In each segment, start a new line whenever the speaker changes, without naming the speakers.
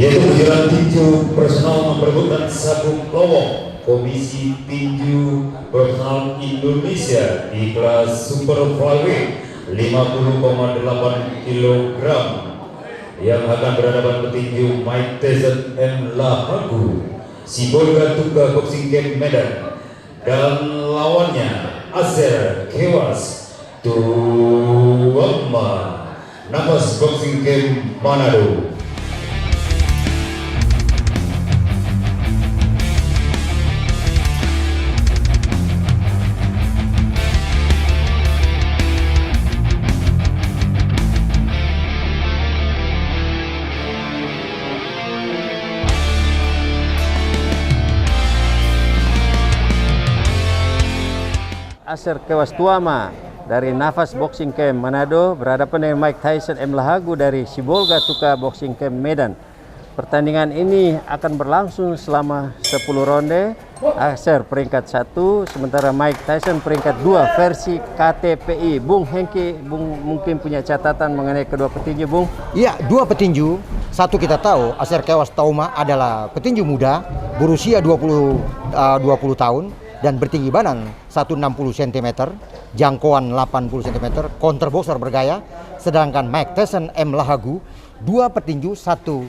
Yaitu kejuaraan tinju personal memperebutkan sabuk lowong Komisi Tinju Personal Indonesia di kelas Super Flyweight 50,8 kg yang akan berhadapan petinju Mike Tyson M. Lahagu, Sibolga Tuka Boxing Camp Medan, dan lawannya Azer Kewas Tuama Nafas Boxing Camp Manado.
Azer Kewas Tuama dari Nafas Boxing Camp Manado berhadapan dengan Mike Tyson M. Lahagu dari Sibolga Tuka Boxing Camp Medan. Pertandingan ini akan berlangsung selama 10 ronde. Azer peringkat 1, sementara Mike Tyson peringkat 2 versi KTPI. Bung Hengki, Bung mungkin punya catatan mengenai kedua petinju, Bung?
Iya, dua petinju. Satu kita tahu, Azer Kewas Tuama adalah petinju muda berusia 20 tahun dan bertinggi badan 160 cm, jangkauan 80 cm, counterboxer bergaya. Sedangkan Mike Tyson M. Lahagu, dua petinju, satu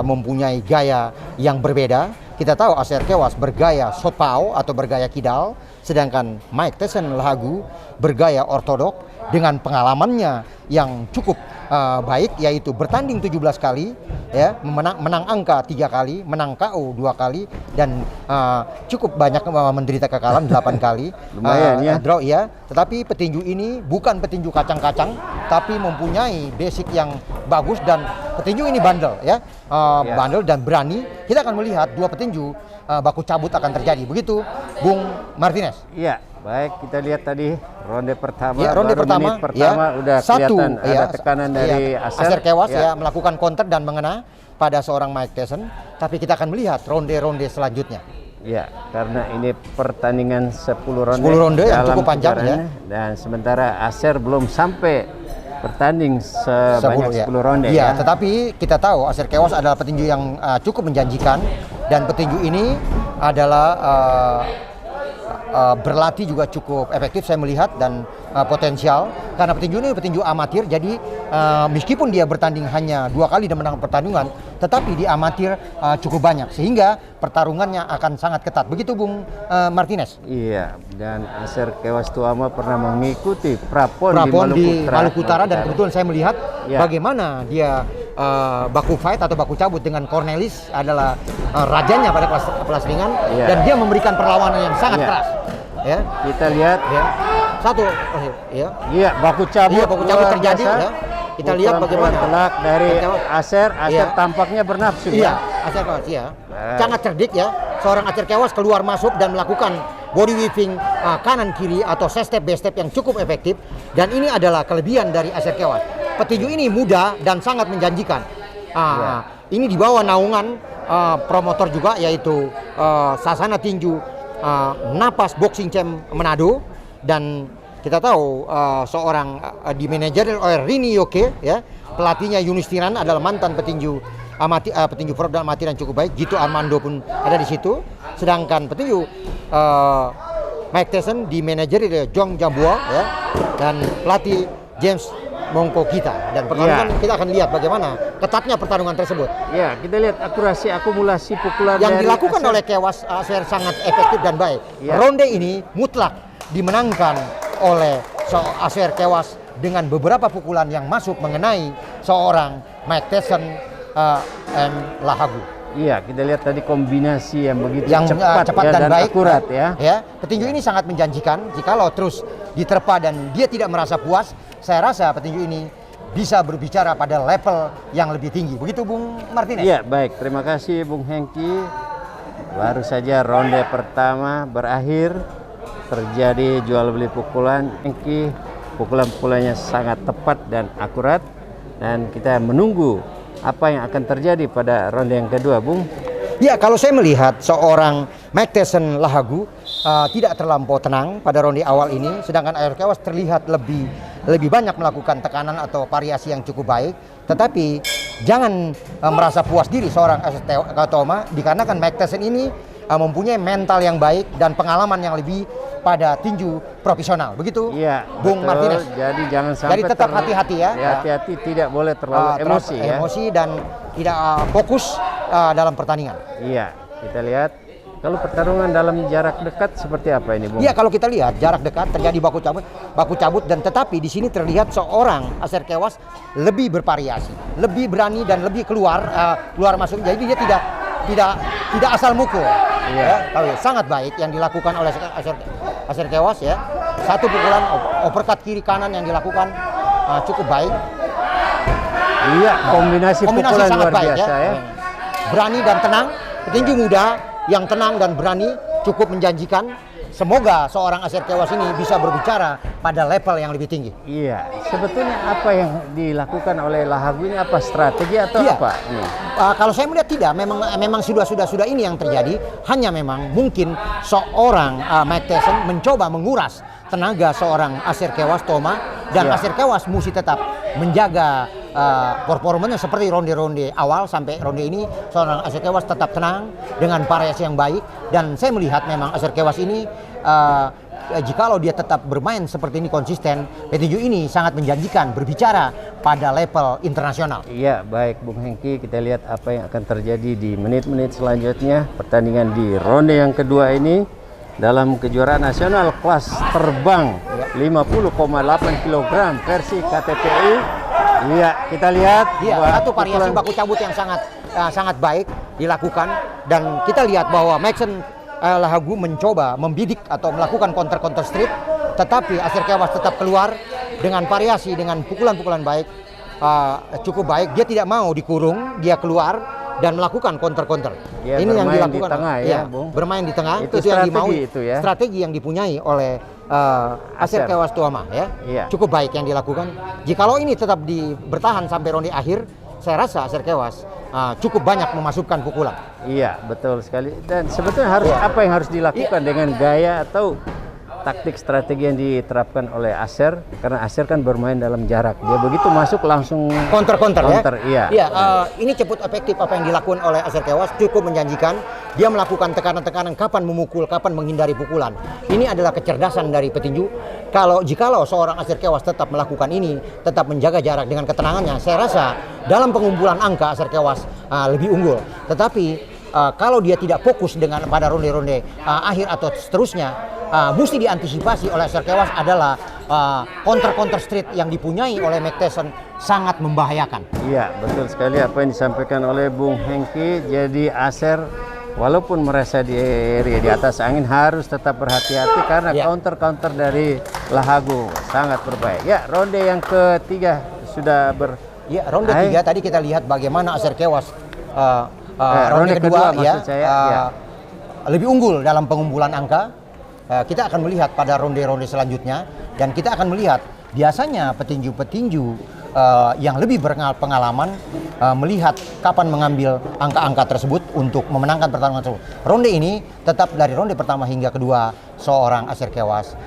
mempunyai gaya yang berbeda. Kita tahu Azer Kewas bergaya southpaw atau bergaya kidal, sedangkan Mike Tyson Lahagu bergaya ortodok dengan pengalamannya yang cukup baik, yaitu bertanding 17 kali, ya, menang angka 3 kali, menang KO 2 kali, dan cukup banyak menderita kekalahan 8 kali.
Lumayan ya.
Draw ya. Tetapi petinju ini bukan petinju kacang-kacang, tapi mempunyai basic yang bagus, dan petinju ini bandel ya. Bandel dan berani. Kita akan melihat dua petinju baku cabut akan terjadi. Begitu Bung Martinez.
Iya, baik, kita lihat tadi ronde pertama.
Ya, ronde pertama,
menit pertama
ya,
udah kelihatan ada tekanan dari
Azer Kewas ya, melakukan counter dan mengena pada seorang Mike Tyson. Tapi kita akan melihat ronde-ronde selanjutnya.
Ya, karena ini pertandingan 10 ronde.
10 ronde yang
dalam
cukup panjang ya.
Dan sementara Azer belum sampai bertanding sebanyak 10 ronde
ya.
ya.
Tetapi kita tahu Azer Kewas adalah petinju yang cukup menjanjikan, dan petinju ini adalah berlatih juga cukup efektif saya melihat, dan potensial karena petinju ini petinju amatir. Jadi meskipun dia bertanding hanya 2 kali dan menang pertandingan, tetapi di amatir cukup banyak, sehingga pertarungannya akan sangat ketat. Begitu Bung Martinez.
Iya, dan Azer Kewas Tuama pernah mengikuti prapon
di Maluku Utara, dan kebetulan saya melihat bagaimana dia baku fight atau baku cabut dengan Cornelis, adalah rajanya pada kelas ringan, dan dia memberikan perlawanan yang sangat keras. Ya,
kita lihat
ya. Satu
baku cabut,
terjadi ya. Kita lihat bagaimana
telak dari Azer tampaknya bernafsu.
Azer Kewas sangat cerdik ya. Seorang Azer Kewas keluar masuk dan melakukan body whipping kanan kiri atau step by step yang cukup efektif, dan ini adalah kelebihan dari Azer Kewas. Petinju ini muda dan sangat menjanjikan. Ini di bawah naungan promotor juga, yaitu Sasana Tinju Nafas Boxing Camp Manado, dan kita tahu seorang di manajer oleh Rini Yoke ya, pelatihnya Yunistiran adalah mantan petinju petinju pro dan amatir yang cukup baik. Gito Armando pun ada di situ. Sedangkan petinju Mike Tyson di manajer Jong Jambua ya, dan pelatih James Mongko kita, dan pertarungan kita akan lihat bagaimana ketatnya pertarungan tersebut.
Ya, kita lihat akurasi akumulasi pukulan
yang
dari
dilakukan
Azer.
oleh Kewas Azer sangat efektif dan baik.
Ya.
Ronde ini mutlak dimenangkan oleh Azer Kewas dengan beberapa pukulan yang masuk mengenai seorang Mike Tyson M. Lahagu.
Iya, kita lihat tadi kombinasi yang begitu
yang
cepat
dan baik,
akurat ya.
Petinju ini sangat menjanjikan. Jikalau terus diterpa dan dia tidak merasa puas, saya rasa petinju ini bisa berbicara pada level yang lebih tinggi. Begitu Bung Martinez.
Iya, baik. Terima kasih Bung Hengki. Baru saja ronde pertama berakhir, terjadi jual beli pukulan. Hengki, pukulan-pukulannya sangat tepat dan akurat, dan kita menunggu apa yang akan terjadi pada ronde yang kedua, Bung.
Ya, kalau saya melihat seorang Mike Tyson Lahagu tidak terlampau tenang pada ronde awal ini, sedangkan Azer Kewas terlihat lebih lebih banyak melakukan tekanan atau variasi yang cukup baik. Tetapi jangan merasa puas diri seorang Acer Toma, dikarenakan Mike Tyson ini mempunyai mental yang baik dan pengalaman yang lebih pada tinju profesional. Begitu,
Iya,
Bung
betul.
Martinez.
Jadi jangan sampai
Jadi tetap hati-hati ya.
Hati-hati, tidak boleh terlalu emosi ya.
Emosi dan tidak fokus dalam pertandingan.
Iya, kita lihat kalau pertarungan dalam jarak dekat seperti apa ini, Bung?
Iya, kalau kita lihat jarak dekat terjadi baku cabut dan tetapi di sini terlihat seorang Acer Kewas lebih bervariasi, lebih berani dan lebih keluar masuk. Jadi dia tidak asal mukul.
Iya.
Ya, tahu ya, sangat baik yang dilakukan oleh Acer Kewas ya. Satu pukulan uppercut kiri kanan yang dilakukan cukup baik.
Iya, kombinasi pukulan
sangat
luar
baik
biasa ya.
Berani dan tenang, petinju muda yang tenang dan berani cukup menjanjikan. Semoga seorang Acer Kewas ini bisa berbicara pada level yang lebih tinggi.
Iya, sebetulnya apa yang dilakukan oleh Lahagu ini, apa strategi atau
Iya.
apa? Ini.
Kalau saya melihat tidak, memang sudah ini yang terjadi. Hanya memang mungkin seorang Mike Tyson mencoba menguras tenaga seorang Acer Kewas Toma dan
Iya.
Acer Kewas mesti tetap menjaga performanya seperti ronde-ronde awal sampai ronde ini. Seorang Acer Kewas tetap tenang dengan variasi yang baik dan saya melihat memang Acer Kewas ini jikalau dia tetap bermain seperti ini konsisten, petinju ini sangat menjanjikan berbicara pada level internasional.
Iya, baik Bung Hengki, kita lihat apa yang akan terjadi di menit-menit selanjutnya. Pertandingan di ronde yang kedua ini dalam kejuaraan nasional kelas terbang 50,8 kg versi KTPI. Iya, kita lihat
satu variasi baku cabut yang sangat baik dilakukan dan kita lihat bahwa Maxen Lahagu mencoba membidik atau melakukan counter street, tetapi Acer Kewas tetap keluar dengan variasi dengan pukulan-pukulan baik, cukup baik. Dia tidak mau dikurung, dia keluar dan melakukan counter. Ini yang dilakukan
di tengah ya, Bung.
Bermain di tengah
Itu
yang
strategi
dimaui,
itu ya.
strategi yang dipunyai oleh Acer Kewas Toma ya.
Iya.
Cukup baik yang dilakukan. Jikalau ini tetap bertahan sampai ronde akhir, saya rasa Acer Kewas cukup banyak memasukkan pukulan.
Iya, betul sekali. Dan sebetulnya apa yang harus dilakukan dengan gaya atau taktik strategi yang diterapkan oleh Acer, karena Acer kan bermain dalam jarak. Dia begitu masuk langsung
counter
ya.
Iya, ini cepat efektif apa yang dilakukan oleh Acer Kewas, cukup menjanjikan. Dia melakukan tekanan-tekanan kapan memukul, kapan menghindari pukulan. Ini adalah kecerdasan dari petinju. Jikalau seorang Acer Kewas tetap melakukan ini, tetap menjaga jarak dengan ketenangannya, saya rasa dalam pengumpulan angka Acer Kewas lebih unggul. Tetapi kalau dia tidak fokus pada ronde-ronde akhir atau seterusnya, mesti diantisipasi oleh Acer Kewas adalah counter street yang dipunyai oleh Mike Tyson sangat membahayakan.
Iya, betul sekali apa yang disampaikan oleh Bung Hengki. Jadi Acer walaupun merasa di atas angin harus tetap berhati-hati karena counter dari Lahagu sangat berbahaya. Ya, ronde yang ketiga sudah
Ya, ronde ketiga tadi kita lihat bagaimana Acer Kewas
ronde kedua
ya,
maksud saya,
lebih unggul dalam pengumpulan angka. Kita akan melihat pada ronde-ronde selanjutnya dan kita akan melihat biasanya petinju-petinju yang lebih berpengalaman melihat kapan mengambil angka-angka tersebut untuk memenangkan pertarungan tersebut. Ronde ini tetap dari ronde pertama hingga kedua seorang Acer Kewas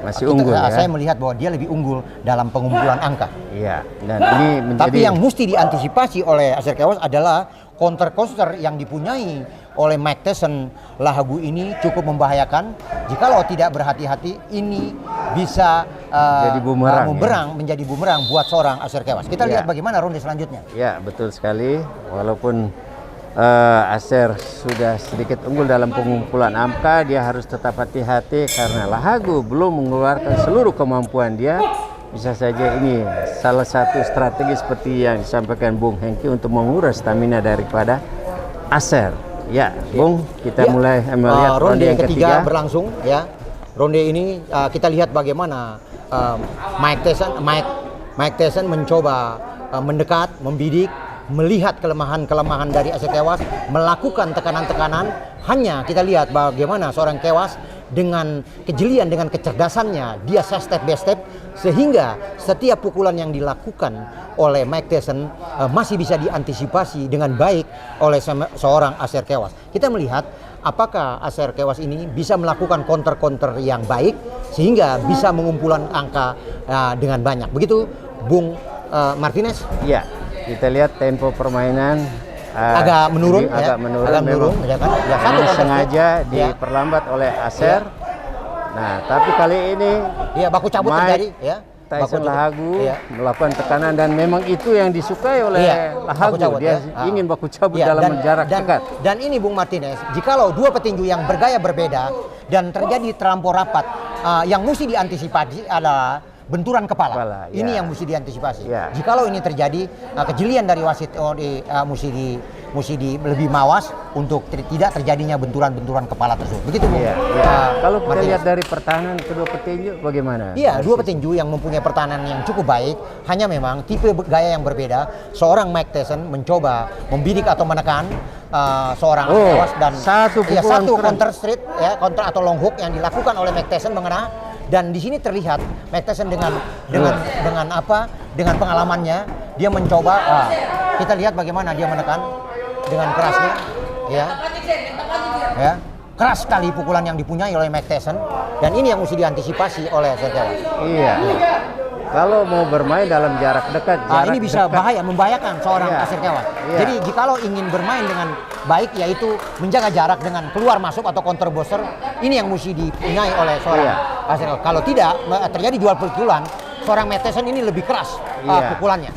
masih unggul ya.
Saya melihat bahwa dia lebih unggul dalam pengumpulan angka.
Iya, dan ini menjadi.
Tapi yang mesti diantisipasi oleh Acer Kewas adalah counter yang dipunyai oleh Mike Tyson Lahagu ini cukup membahayakan. Jikalau tidak berhati-hati, ini bisa
jadi bumerang,
menjadi bumerang buat seorang Acer Kewas. Kita lihat bagaimana ronde selanjutnya.
Ya, betul sekali. Walaupun Acer sudah sedikit unggul dalam pengumpulan angka, dia harus tetap hati-hati karena Lahagu belum mengeluarkan seluruh kemampuan dia. Bisa saja ini salah satu strategi seperti yang disampaikan Bung Hengki untuk menguras stamina daripada Acer. Ya, Bung, kita mulai melihat
ronde yang ketiga berlangsung ya. Ronde ini kita lihat bagaimana Mike Tyson mencoba mendekat, membidik, melihat kelemahan-kelemahan dari Acer Kewas, melakukan tekanan-tekanan. Hanya kita lihat bagaimana seorang Kewas dengan kejelian, dengan kecerdasannya, dia step by step sehingga setiap pukulan yang dilakukan oleh Mike Tyson masih bisa diantisipasi dengan baik oleh seorang Aser Kewas. Kita melihat apakah Aser Kewas ini bisa melakukan counter-counter yang baik sehingga bisa mengumpulkan angka dengan banyak. Begitu Bung Martinez?
Ya, kita lihat tempo permainan
agak menurun,
agak menurun,
ya kan? Ya, satu
memang
counter
sengaja
straight.
diperlambat oleh Aser. Nah, tapi kali ini
Dia baku cabut terjadi, ya.
Tyson
Baku
Lahagu
ya.
melakukan tekanan dan memang itu yang disukai oleh Lahagu.
Baku cabut,
Dia
ya.
ingin baku cabut
Ya,
dalam jarak dekat.
Dan ini Bung Martinez, jikalau dua petinju yang bergaya berbeda dan terjadi terlampau rapat, yang mesti diantisipasi adalah benturan kepala. Ini yang mesti diantisipasi.
Ya.
Jikalau ini terjadi, kejelian dari wasit mesti lebih mawas untuk tidak terjadinya benturan-benturan kepala tersebut. Begitu Bung.
Kalau kita
Martinez.
lihat dari pertahanan kedua petinju bagaimana?
Iya, dua petinju yang mempunyai pertahanan yang cukup baik, hanya memang tipe gaya yang berbeda. Seorang Mike Tyson mencoba membidik atau menekan seorang Kewas dan
satu
counter straight, ya, counter atau long hook yang dilakukan oleh Mike Tyson mengena. Dan di sini terlihat Mike Tyson dengan pengalamannya dia mencoba. Kita lihat bagaimana dia menekan dengan kerasnya, ya. Keras sekali pukulan yang dipunyai oleh Mike Tyson dan ini yang mesti diantisipasi oleh Aser Kewas.
Iya. Kalau mau bermain dalam jarak dekat,
ini bisa membahayakan seorang Aser Kewas. Jadi jikalau ingin bermain dengan baik, yaitu menjaga jarak dengan keluar masuk atau counter booster, ini yang mesti dipunyai oleh seorang Aser Kewas. Kalau tidak terjadi jual pukulan, seorang Mike Tyson ini lebih keras pukulannya.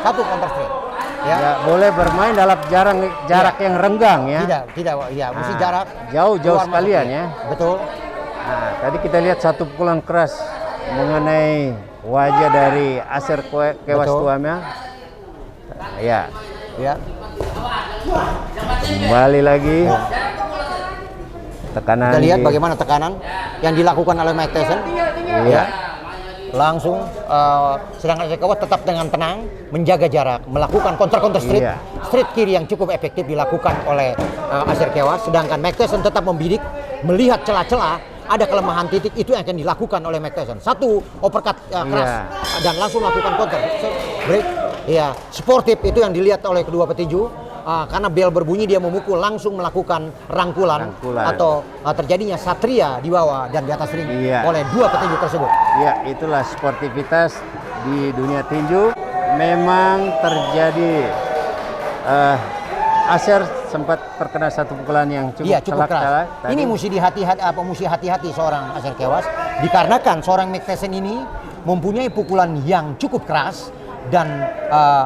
Satu counter straight.
Ya, boleh bermain dalam jarak yang renggang ya.
Tidak, mesti jarak
jauh sekalian ya.
Betul.
Nah, tadi kita lihat satu pukulan keras mengenai wajah dari Aser Kewas Tuama. Ya. Kembali lagi. Tekanan.
Kita lihat bagaimana tekanan yang dilakukan oleh Mike Tyson. Langsung sedangkan Aser Kewas tetap dengan tenang menjaga jarak, melakukan counter straight kiri yang cukup efektif dilakukan oleh Aser Kewas, sedangkan Mike Tyson tetap membidik, melihat celah-celah ada kelemahan titik, itu yang akan dilakukan oleh Mike Tyson. Satu uppercut keras dan langsung melakukan counter break. Sportif itu yang dilihat oleh kedua petinju. Karena bel berbunyi dia memukul, langsung melakukan rangkulan. Atau terjadinya satria di bawah dan di atas ring oleh dua petinju tersebut.
Ya, itulah sportivitas di dunia tinju. Memang terjadi Aser sempat terkena satu pukulan yang cukup
keras. Ini mesti hati-hati seorang Aser Kewas dikarenakan seorang Mike Tyson ini mempunyai pukulan yang cukup keras dan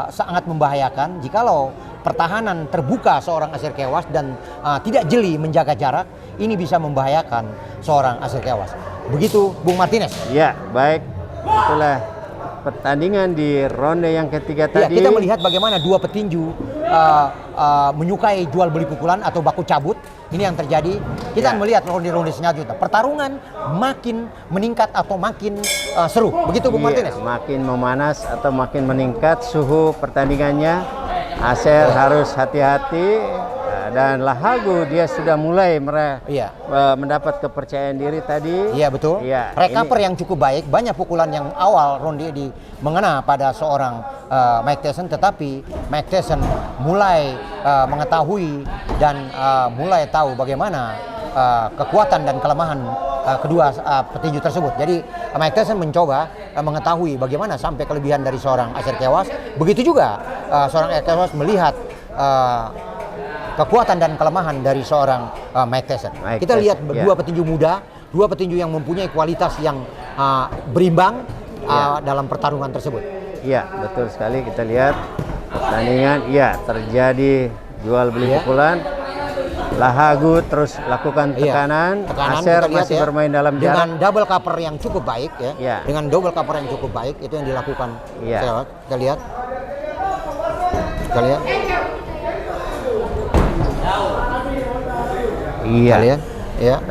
sangat membahayakan. Jikalau pertahanan terbuka seorang Aser Kewas dan tidak jeli menjaga jarak, ini bisa membahayakan seorang Aser Kewas. Begitu Bung Martinez.
Ya, baik. Itulah pertandingan di ronde yang ketiga tadi.
Kita melihat bagaimana dua petinju menyukai jual beli pukulan atau baku cabut. Ini yang terjadi. Kita melihat ronde-ronde selanjutnya. Pertarungan makin meningkat atau makin seru. Begitu Bung Martinez.
Makin memanas atau makin meningkat suhu pertandingannya. Aser harus hati-hati dan Lahagu dia sudah mulai mendapat kepercayaan diri tadi. Iya
betul. Recover yang cukup baik, banyak pukulan yang awal ronde mengena pada seorang Mike Tyson, tetapi Mike Tyson mulai mengetahui dan mulai tahu bagaimana kekuatan dan kelemahan kedua petinju tersebut. Jadi Mike Tyson mencoba mengetahui bagaimana sampai kelebihan dari seorang Aser Kewas. Begitu juga seorang Aser Kewas melihat kekuatan dan kelemahan dari seorang Mike Tyson. Kita lihat dua petinju muda, dua petinju yang mempunyai kualitas yang berimbang dalam pertarungan tersebut.
Iya, betul sekali. Kita lihat pertandingan, terjadi jual beli pukulan. Lahagu terus lakukan tekanan. Aser masih bermain dalam jarak.
Dengan double cover yang cukup baik Dengan double cover yang cukup baik itu yang dilakukan. Kita lihat.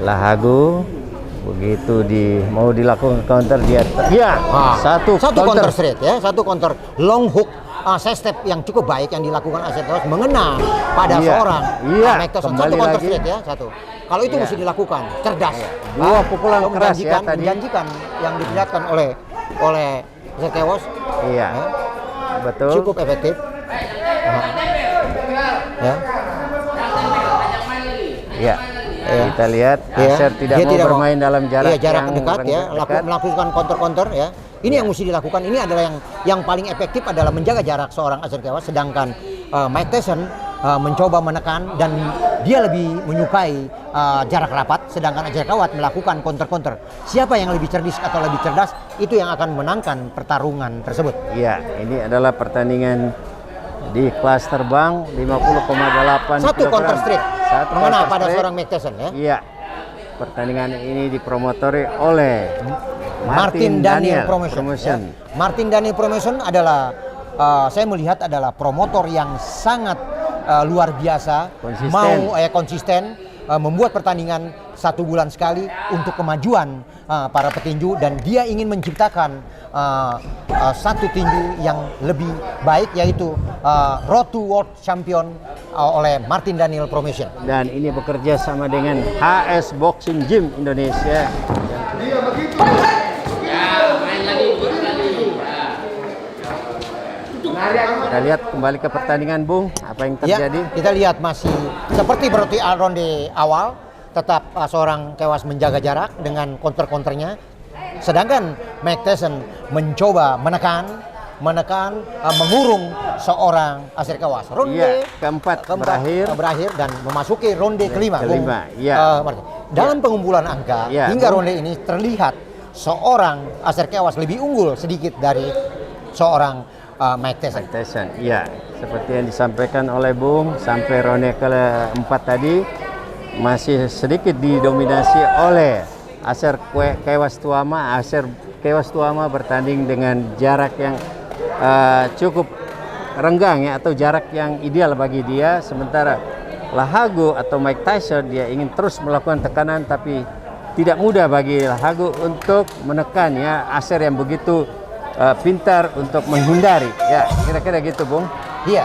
Lahagu begitu mau dilakukan counter dia. Satu
counter straight satu counter long hook side step yang cukup baik yang dilakukan Acer Kewas mengena pada
Iya.
seorang
Iya,
Mike Tyson.
kembali
Satu counter
lagi.
straight ya, satu. Kalau itu
Iya.
mesti dilakukan, cerdas.
Dua pukulan keras ya tadi.
Menjanjikan yang diperlihatkan oleh Acer Kewas.
Iya.
Ya,
Betul.
cukup efektif. Ya.
Iya.
Iya.
Kita lihat
Ya,
Acer tidak
dia
mau bermain dalam jarak,
iya, jarak
yang
dekat ya,
dekat.
melakukan counter ya. Ini yang mesti dilakukan. Ini adalah yang paling efektif adalah menjaga jarak seorang Acer Kewas, sedangkan Mike Tyson mencoba menekan dan dia lebih menyukai jarak rapat, sedangkan Acer Kewas melakukan counter. Siapa yang lebih cerdas atau lebih cerdas itu yang akan menangkan pertarungan tersebut.
Iya, ini adalah pertandingan di kelas terbang 50,8
Satu
kilogram.
counter straight
Satu
mengena
counter
pada
straight.
seorang Mike Tyson ya.
Iya. Pertandingan ini dipromotori oleh
Martin Daniel Promotion.
Promotion.
Ya. Martin Daniel Promotion adalah saya melihat adalah promotor yang sangat luar biasa,
Konsisten.
konsisten, membuat pertandingan 1 bulan sekali untuk kemajuan para petinju, dan dia ingin menciptakan satu tinju yang lebih baik, yaitu Road to World Champion oleh Martin Daniel Promotion.
Dan ini bekerja sama dengan HS Boxing Gym Indonesia. Kita lihat kembali ke pertandingan, Bung. Apa yang terjadi?
Ya, kita lihat masih seperti ronde awal, tetap seorang Kewas menjaga jarak dengan counter-counternya. Sedangkan Mike Tyson mencoba menekan, mengurung seorang Acer Kewas. Ronde
Iya, keempat
berakhir dan memasuki ronde kelima.
Kelima,
Bung.
iya.
Martin. Dalam pengumpulan angka
Iya,
hingga
Bung.
ronde ini terlihat seorang Acer Kewas lebih unggul sedikit dari seorang Mike Tyson.
Mike Tyson, iya. Seperti yang disampaikan oleh Bung, sampai ronde keempat tadi masih sedikit didominasi oleh Acer Kewas Tuama. Acer Kewas Tuama bertanding dengan jarak yang cukup renggang ya, atau jarak yang ideal bagi dia. Sementara Lahagu atau Mike Tyson dia ingin terus melakukan tekanan, tapi tidak mudah bagi Lahagu untuk menekan ya Acer yang begitu pintar untuk menghindari ya, kira-kira gitu, Bung.
Iya,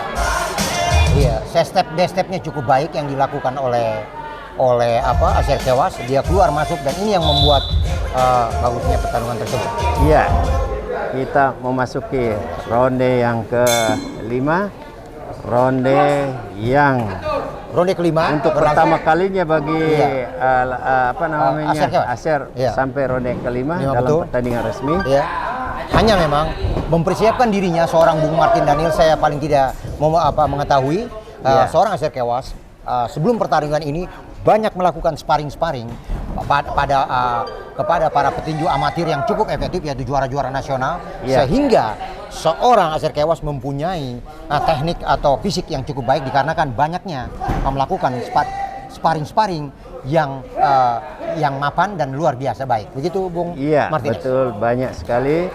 stepnya cukup baik yang dilakukan oleh Acer Kewas. Dia keluar masuk dan ini yang membuat bagusnya pertarungan tersebut.
Iya, kita memasuki ronde yang ke-5,
Ronde kelima
untuk pertama kalinya bagi
Acer Kewas.
Acer
Iya.
sampai ronde kelima
Iya,
dalam
betul.
pertandingan resmi.
Ya, hanya memang mempersiapkan dirinya seorang Bung Martin Daniel. Saya paling tidak mengetahui
Iya.
seorang Acer Kewas sebelum pertarungan ini banyak melakukan sparring kepada para petinju amatir yang cukup efektif, yaitu juara-juara nasional,
Iya.
sehingga seorang Acer Kewas mempunyai teknik atau fisik yang cukup baik dikarenakan banyaknya melakukan sparring yang mapan dan luar biasa baik. Begitu, Bung
Iya,
Martinez?
betul, banyak sekali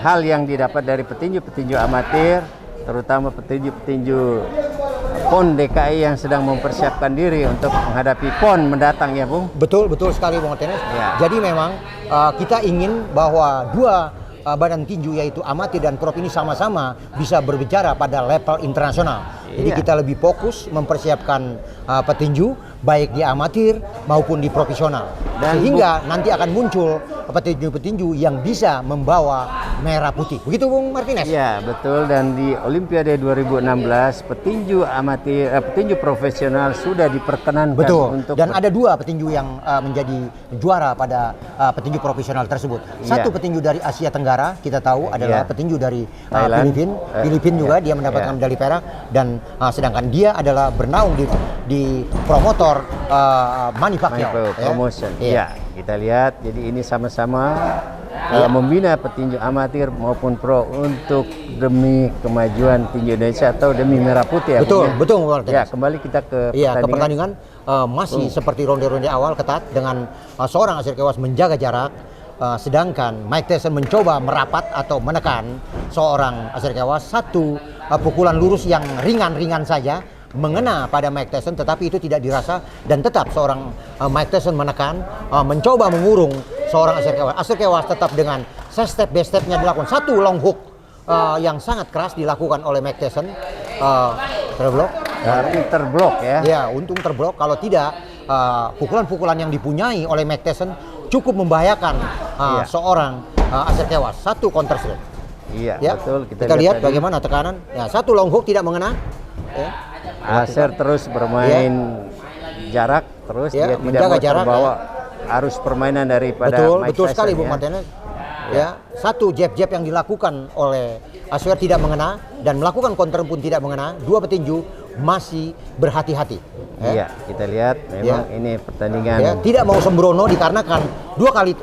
hal yang didapat dari petinju-petinju amatir, terutama petinju-petinju PON DKI yang sedang mempersiapkan diri untuk menghadapi PON mendatang ya, Bung.
Betul sekali, Bung Martinez.
Ya.
Jadi memang kita ingin bahwa dua badan tinju yaitu amatir dan pro ini sama-sama bisa berbicara pada level internasional. Jadi
Iya.
kita lebih fokus mempersiapkan petinju baik di amatir maupun di profesional.
Dan
Sehingga nanti akan muncul petinju-petinju yang bisa membawa merah putih. Begitu, Bung Martinez?
Iya, betul. Dan di Olimpiade 2016 petinju amatir, petinju profesional sudah diperkenankan
Betul.
untuk
Dan ada dua petinju yang menjadi juara pada petinju profesional tersebut. Satu
Iya.
petinju dari Asia Tenggara, kita tahu adalah
Iya.
petinju dari
Thailand.
Filipina juga,
Iya.
dia mendapatkan
Iya.
medali perak, dan sedangkan dia adalah bernaung di promotor Manny Pacquiao.
promotion.
Iya.
Iya, kita lihat. Jadi ini sama-sama membina petinju amatir maupun pro untuk demi kemajuan tinju Indonesia atau demi merah putih ya.
Betul,
Bung, ya?
betul, Bung Martinez.
Ya, kembali kita ke
Iya, ke
pertandingan.
pertandingan masih seperti ronde-ronde awal ketat dengan seorang Acer Kewas menjaga jarak, sedangkan Mike Tyson mencoba merapat atau menekan seorang Acer Kewas. Satu pukulan lurus yang ringan-ringan saja mengena pada Mike Tyson, tetapi itu tidak dirasa dan tetap seorang Mike Tyson menekan, mencoba mengurung seorang Aser Kewas. Aser Kewas tetap dengan step by stepnya dilakukan. Satu long hook yang sangat keras dilakukan oleh Mike Tyson. Terblok.
Berarti terblok ya.
Ya, untung terblok. Kalau tidak, pukulan-pukulan yang dipunyai oleh Mike Tyson cukup membahayakan seorang Aser Kewas. Satu counter straight.
Iya,
Ya,
betul.
kita lihat bagaimana tekanan. Ya, satu long hook tidak mengena. Ya.
Aser terus bermain jarak, terus
Ya,
dia tidak
menjaga
mau
jarak,
terbawa arus permainan daripada
Betul,
Mike
betul
Tyson,
sekali Bung
ya.
Martinez. Ya, satu jab-jab yang dilakukan oleh Aser tidak mengena dan melakukan counter pun tidak mengena. Dua petinju masih berhati-hati.
Iya, kita lihat memang ini pertandingan.
Ya, tidak mau sembrono dikarenakan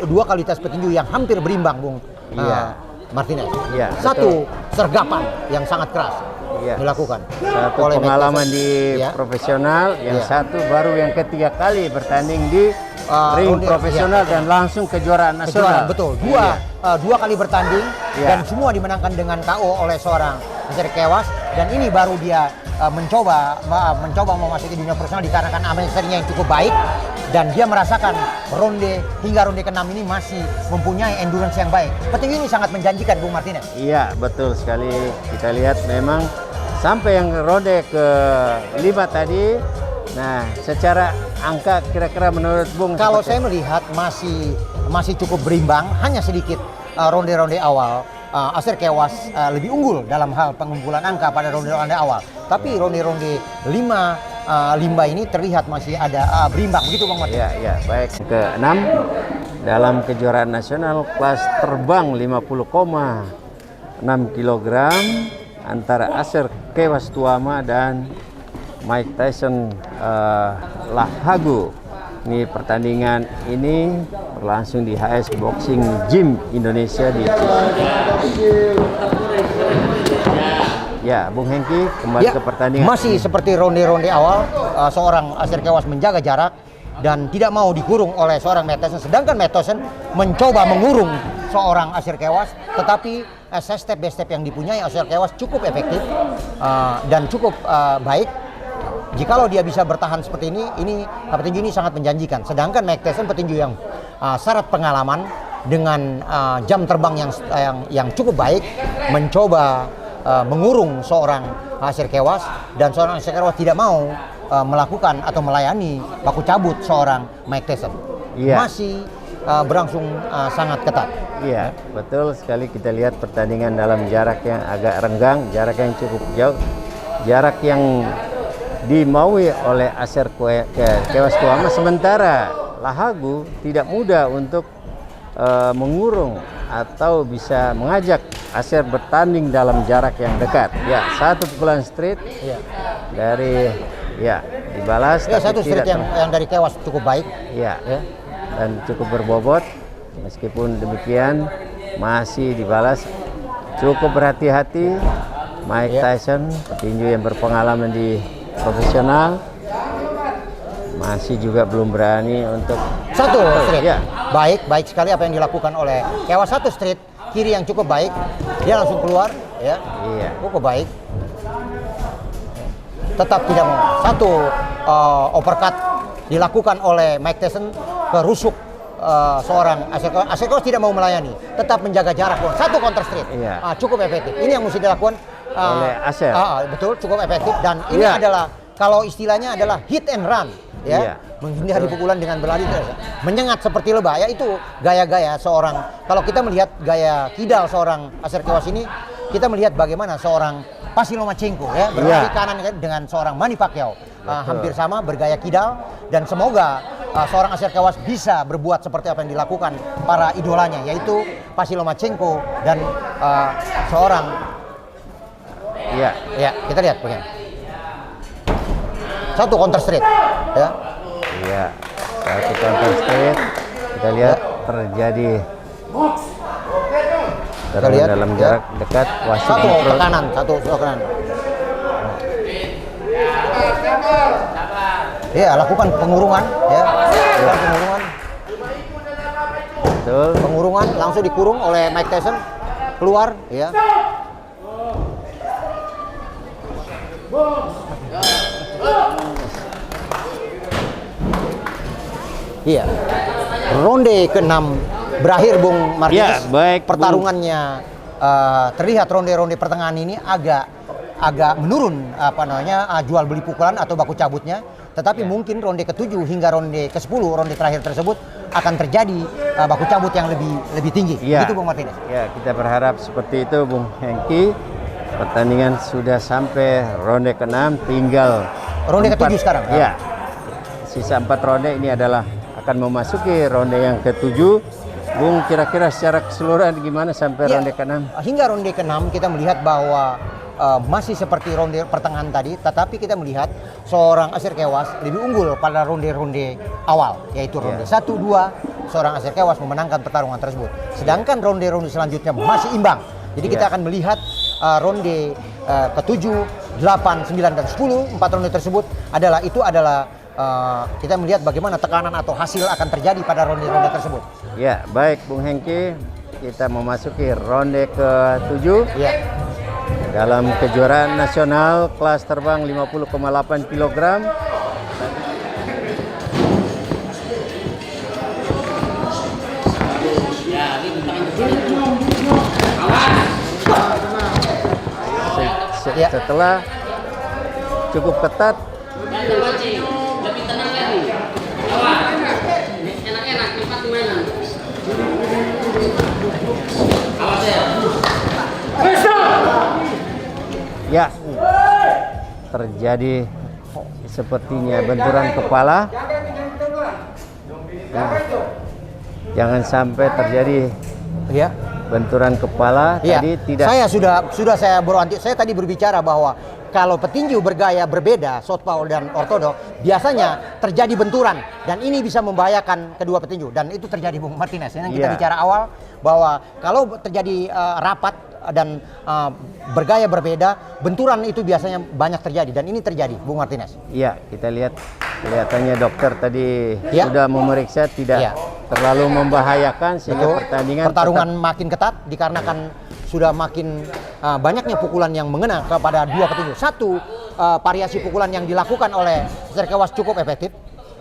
dua kualitas petinju yang hampir berimbang, Bung Martinez.
Iya,
satu sergapan yang sangat keras dilakukan.
Satu
oleh
pengalaman
Mike
di
Tyson.
profesional, yang
Ya.
satu baru yang ketiga kali bertanding di ring
ronde,
profesional dan langsung kejuaraan nasional.
Kejuaraan, betul. Dua kali bertanding
Ya.
dan semua dimenangkan dengan KO oleh seorang Aser Kewas, dan ini baru dia mencoba memasuki dunia profesional dikarenakan amatirnya yang cukup baik, dan dia merasakan hingga ronde ke-6 ini masih mempunyai endurance yang baik. Petinju ini sangat menjanjikan, Bung Martinez.
Iya, betul sekali. Kita lihat memang sampai yang ronde ke-5 tadi. Nah, secara angka kira-kira menurut Bung,
Kalau
seperti-
saya melihat masih cukup berimbang, hanya sedikit ronde-ronde awal Aser Kewas lebih unggul dalam hal pengumpulan angka pada ronde-ronde awal. Tapi ronde-ronde 5 ini terlihat masih ada berimbang, begitu Bang Martin.
Ya, baik. Ke-6 dalam kejuaraan nasional kelas terbang 50,6 kg antara Aser Kewas Tuama dan Mike Tyson Lahagu. Ini pertandingan ini berlangsung di HS Boxing Gym Indonesia di. Ya, Bung Hengki kembali ke pertandingan.
Masih seperti ronde-ronde awal, seorang Aser Kewas menjaga jarak dan tidak mau dikurung oleh seorang Mike Tyson. Sedangkan Mike Tyson mencoba mengurung seorang Aser Kewas, tetapi step by step yang dipunyai Aser Kewas cukup efektif dan cukup baik. Jikalau dia bisa bertahan seperti ini petinju ini sangat menjanjikan. Sedangkan Mike Tyson petinju yang syarat pengalaman dengan jam terbang yang cukup baik, mencoba mengurung seorang Aser Kewas, dan seorang Aser Kewas tidak mau melakukan atau melayani baku cabut seorang Mike Tyson.
Iya.
Masih berlangsung sangat ketat.
Iya, betul sekali. Kita lihat pertandingan dalam jarak yang agak renggang, jarak yang cukup jauh, jarak yang dimaui oleh Aser Kewas Tuama, sementara Lahagu tidak mudah untuk mengurung atau bisa mengajak Aser bertanding dalam jarak yang dekat. Ya, satu pukulan straight dari dibalas.
Ya,
tapi
satu straight
tidak
yang dari Kewas cukup baik.
ya, dan cukup berbobot. Meskipun demikian masih dibalas. Cukup berhati-hati Mike Tyson, petinju yang berpengalaman di profesional, masih juga belum berani untuk
Satu straight.
Ya.
Baik sekali apa yang dilakukan oleh Kewas. Satu straight kiri yang cukup baik. Dia langsung keluar, ya.
Iya.
Cukup baik. Tetap tidak mau. Satu uppercut dilakukan oleh Mike Tyson ke rusuk seorang Aser Kewas. Aser Kewas tidak mau melayani, tetap menjaga jarak. Satu counter straight.
Iya.
Cukup efektif. Ini yang mesti dilakukan
oleh Aser.
Betul, cukup efektif, dan ini
Iya.
adalah, kalau istilahnya adalah hit and run, ya.
Iya.
Menghindari pukulan dengan berlari, menyengat seperti lebah. Ya, itu gaya-gaya seorang. Kalau kita melihat gaya kidal seorang Aser Kewas ini, kita melihat bagaimana seorang Vasily Lomachenko, ya, berlari kanan dengan seorang Manny Pacquiao. Hampir sama, bergaya kidal, dan semoga seorang Aser Kewas bisa berbuat seperti apa yang dilakukan para idolanya, yaitu Vasily Lomachenko dan seorang. Ya, kita lihat begini. Satu counter straight, ya.
Iya, satu counter straight. Kita lihat terjadi dalam jarak dekat. Wasit
Satu
approach.
tekanan, satu tekanan. Ya, lakukan pengurungan, ya. Lakukan pengurungan.
Betul.
Pengurungan langsung dikurung oleh Mike Tyson. Keluar, ya. Iya. ronde ke-6 berakhir, Bung Martinez.
Ya, baik, Bung.
Pertarungannya terlihat ronde-ronde pertengahan ini agak menurun jual beli pukulan atau baku cabutnya. Tetapi mungkin ronde ke-7 hingga ronde ke-10, ronde terakhir tersebut akan terjadi baku cabut yang lebih tinggi.
Ya.
Gitu, Bung Martinez.
Ya, kita berharap seperti itu, Bung Hengki. Pertandingan sudah sampai ronde ke-6, tinggal
Ronde ke-7
4.
sekarang.
Ya. Sisa 4 ronde ini adalah akan memasuki ronde yang ke-7. Bung, kira-kira secara keseluruhan gimana sampai
Ya,
ronde ke-6?
hingga ronde ke-6 kita melihat bahwa masih seperti ronde pertengahan tadi, tetapi kita melihat seorang Aser Kewas lebih unggul pada ronde-ronde awal, yaitu ronde 1-2, seorang Aser Kewas memenangkan pertarungan tersebut. Sedangkan ronde-ronde selanjutnya masih imbang. Jadi kita akan melihat ronde ke-7, 8, 9, dan 10, 4 ronde tersebut adalah kita melihat bagaimana tekanan atau hasil akan terjadi pada ronde-ronde tersebut.
Ya, baik Bung Hengki, kita memasuki ronde ke-7
Ya.
dalam kejuaraan nasional kelas terbang 50,8 kg.
Ya.
Setelah cukup ketat,
Lebih tenang lagi. Awas. Enak-enak tempat mainan. Awas ya.
ya terjadi sepertinya benturan kepala. Ya. Jangan sampai terjadi
Ya.
benturan kepala.
Ya.
Tadi tidak.
Saya sudah saya saya tadi berbicara bahwa kalau petinju bergaya berbeda, southpaw dan ortodok, biasanya terjadi benturan dan ini bisa membahayakan kedua petinju, dan itu terjadi, Bung Martinez. Yang kita bicara awal bahwa kalau terjadi rapat dan bergaya berbeda, benturan itu biasanya banyak terjadi, dan ini terjadi, Bung Martinez.
Iya, kita lihat kelihatannya dokter tadi
Ya.
sudah memeriksa tidak
Ya.
terlalu membahayakan sehingga
Betul. Pertarungan makin ketat dikarenakan sudah makin banyaknya pukulan yang mengena kepada dua petinju. Satu, variasi pukulan yang dilakukan oleh Aser Kewas cukup efektif.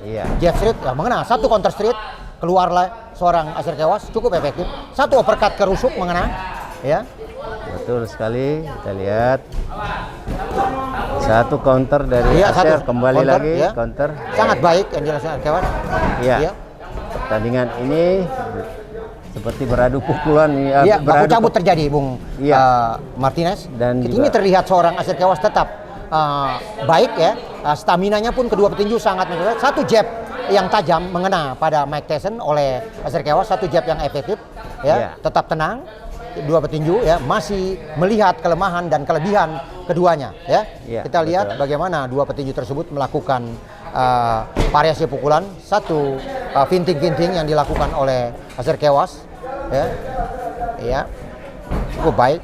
Iya.
Jab straight mengena, satu counter straight keluarlah seorang Aser Kewas cukup efektif. Satu uppercut ke rusuk mengena, ya.
Betul sekali, kita lihat satu counter dari
Iya,
Aser,
satu
kembali
counter,
lagi
ya.
counter.
Sangat baik yang dilakukan Aser Kewas.
Iya.
Ya.
Pertandingan ini seperti beradu pukulan,
Iya, baku
beradu
cabut terjadi, Bung
Iya.
Martinez.
Dan
ini
juga-
terlihat seorang Aser Kewas tetap baik ya. Staminanya pun kedua petinju sangat menonjol. Satu jab yang tajam mengena pada Mike Tyson oleh Aser Kewas, satu jab yang efektif ya.
Iya.
Tetap tenang. Dua petinju ya masih melihat kelemahan dan kelebihan keduanya ya.
Iya,
Kita lihat
betul.
bagaimana dua petinju tersebut melakukan variasi pukulan. Satu finting-finting yang dilakukan oleh Aser Kewas ya. Ya. Cukup baik.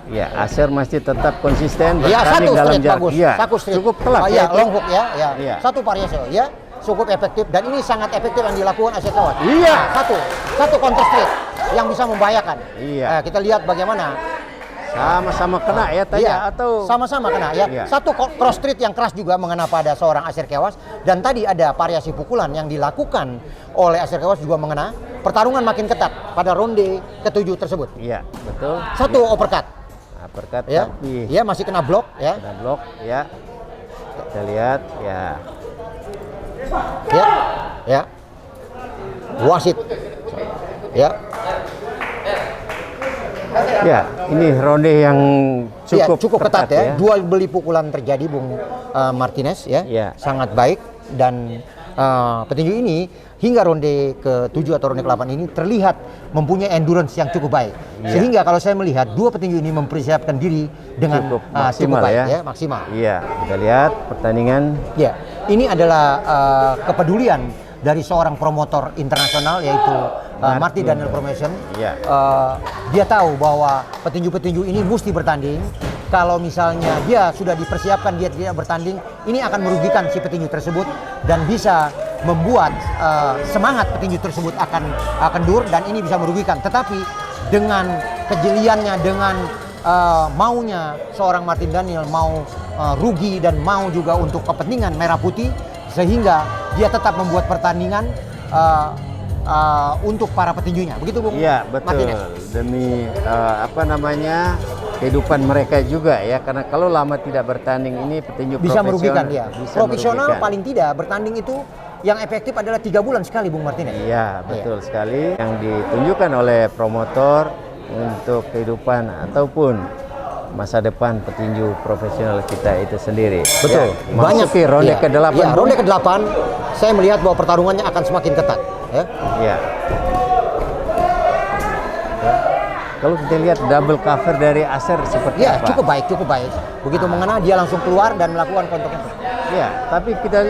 Ya, Aser masih tetap konsisten
Ya,
bertanding
satu
dalam
straight
jarak.
bagus.
Iya,
Satu straight.
cukup telak
Ya,
itu.
long hook ya.
Iya.
Satu variasi ya. Cukup efektif dan ini sangat efektif yang dilakukan Aser Kewas.
Iya.
Satu counter straight yang bisa membahayakan.
Iya.
Kita lihat bagaimana.
Sama-sama kena ya tadi
Iya,
atau
sama-sama kena ya.
Iya.
Satu cross street yang keras juga mengena pada seorang Aser Kewas, dan tadi ada variasi pukulan yang dilakukan oleh Aser Kewas juga mengena. Pertarungan makin ketat pada ronde ke-7 tersebut.
Iya, betul.
Satu uppercut
Uppercut
ya.
tapi
Ya, masih kena blok ya.
ada blok ya. Kita lihat ya.
Ya. Ya. Wasit. Ya.
Ya, ini ronde yang
Iya,
cukup
ketat ya.
ya.
Jual beli pukulan terjadi, Bung Martinez ya.
Iya.
Sangat baik, dan petinju ini hingga ronde ke-7 atau ronde ke-8 ini terlihat mempunyai endurance yang cukup baik.
Iya.
Sehingga kalau saya melihat dua petinju ini mempersiapkan diri dengan
Cukup
cukup
maksimal
baik
ya.
maksimal.
Iya, kita lihat pertandingan.
Ya, ini adalah kepedulian dari seorang promotor internasional yaitu Marty Daniel Promotion.
Iya.
Dia tahu bahwa petinju-petinju ini mesti bertanding. Kalau misalnya dia sudah dipersiapkan dia tidak bertanding, ini akan merugikan si petinju tersebut dan bisa membuat semangat petinju tersebut akan kendur, dan ini bisa merugikan. Tetapi dengan kejeliannya, dengan maunya seorang Martin Daniel mau rugi dan mau juga untuk kepentingan merah putih, sehingga dia tetap membuat pertandingan untuk para petinjunya. Begitu Bung
Iya, betul.
Martinez?
Demi kehidupan mereka juga ya, karena kalau lama tidak bertanding ini petinju
Bisa
profesional
merugikan ya.
bisa
Profesional
merugikan.
paling tidak bertanding itu yang efektif adalah 3 bulan sekali Bung Martinez.
Iya, betul sekali. Yang ditunjukkan oleh promotor untuk kehidupan ataupun masa depan petinju profesional kita itu sendiri.
Betul.
Ya, memasuki ronde ke-8.
Ya, ronde ke-8 saya melihat bahwa pertarungannya akan semakin ketat. Ya.
Ya. Kalau kita lihat double cover dari Acer seperti
Ya,
apa?
cukup baik. Begitu mengena dia langsung keluar dan melakukan counter.
Ya, tapi kita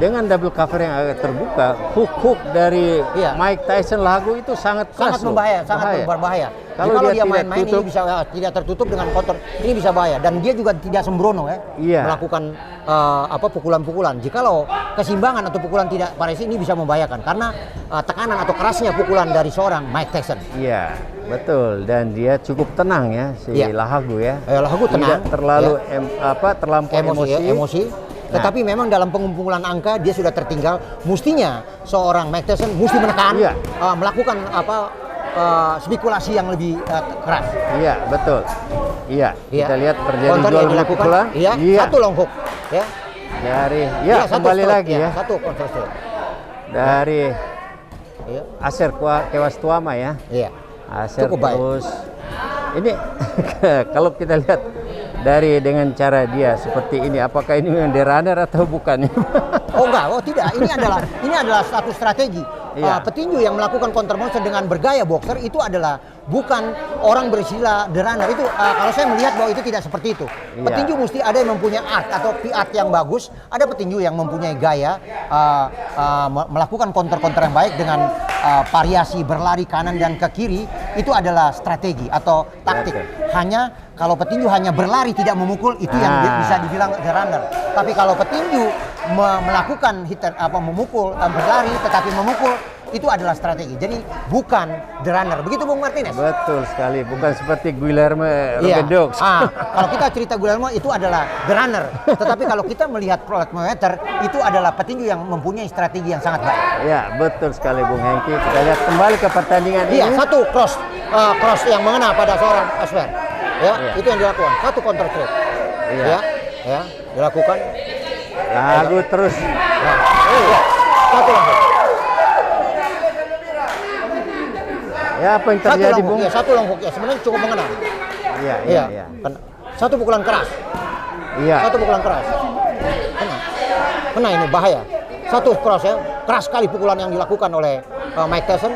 dengan double cover yang agak terbuka, hook dari
Iya.
Mike Tyson Lagu itu sangat keras,
Sangat membahaya, sangat berbahaya. Kalau dia main-main ini bisa tidak tertutup dengan counter, ini bisa bahaya dan dia juga tidak sembrono ya.
Iya.
Melakukan pukulan-pukulan. Jikalau keseimbangan atau pukulan tidak parisi ini bisa membahayakan karena tekanan atau kerasnya pukulan dari seorang Mike Tyson.
Iya, betul. Dan dia cukup tenang ya si
Iya.
Lahagu ya.
Lahagu tenang.
Tidak terlalu terlampau
emosi.
Nah.
Tetapi memang dalam pengumpulan angka dia sudah tertinggal. Mestinya seorang Mike Tyson mesti menekan,
Iya.
melakukan spekulasi yang lebih keras.
Iya, betul. Iya,
Iya.
kita lihat terjadi
Counter
jual
yang
beli
dilakukan,
pukulan.
iya, satu long hook, ya.
Dari
Iya, satu
kembali
stroke,
lagi ya.
Satu counter stroke.
Dari
Iya.
Acer Kewas Tuama ya.
Iya.
Acer
Cukup baik.
terus ini kalau kita lihat dari dengan cara dia seperti ini, apakah ini memang derunner atau bukan?
Oh enggak, oh tidak. Ini adalah satu strategi.
Iya.
Petinju yang melakukan counter monster dengan bergaya boxer itu adalah bukan orang bersila the runner. Itu kalau saya melihat bahwa itu tidak seperti itu.
Iya.
Petinju mesti ada yang mempunyai art atau art yang bagus. Ada petinju yang mempunyai gaya melakukan counter-counter yang baik dengan variasi berlari kanan dan ke kiri. Itu adalah strategi atau taktik.
Betul.
Hanya kalau petinju hanya berlari tidak memukul itu yang bisa dibilang the runner. Tapi kalau petinju melakukan memukul berlari tetapi memukul itu adalah strategi. Jadi bukan the runner. Begitu Bung Martinez?
Betul sekali, bukan seperti Guillermo
Iya.
Robedox.
Kalau kita cerita Guillermo itu adalah the runner. Tetapi kalau kita melihat Floyd Mayweather itu adalah petinju yang mempunyai strategi yang sangat baik.
Ya, betul sekali Bung Hengki. Kita lihat kembali ke pertandingan
Iya,
ini.
satu cross yang mengena pada seorang Asper. Ya,
Iya.
itu yang dilakukan. Satu counter straight.
Iya.
Ya, dilakukan.
Lagu terus.
Ya. Satu langsung.
Ya, apa yang terjadi Bung?
Satu long hook ya, sebenarnya cukup mengena.
Iya.
Satu pukulan keras.
Iya.
Satu pukulan keras. Kena ini bahaya. Satu cross ya, keras sekali pukulan yang dilakukan oleh Mike Tyson.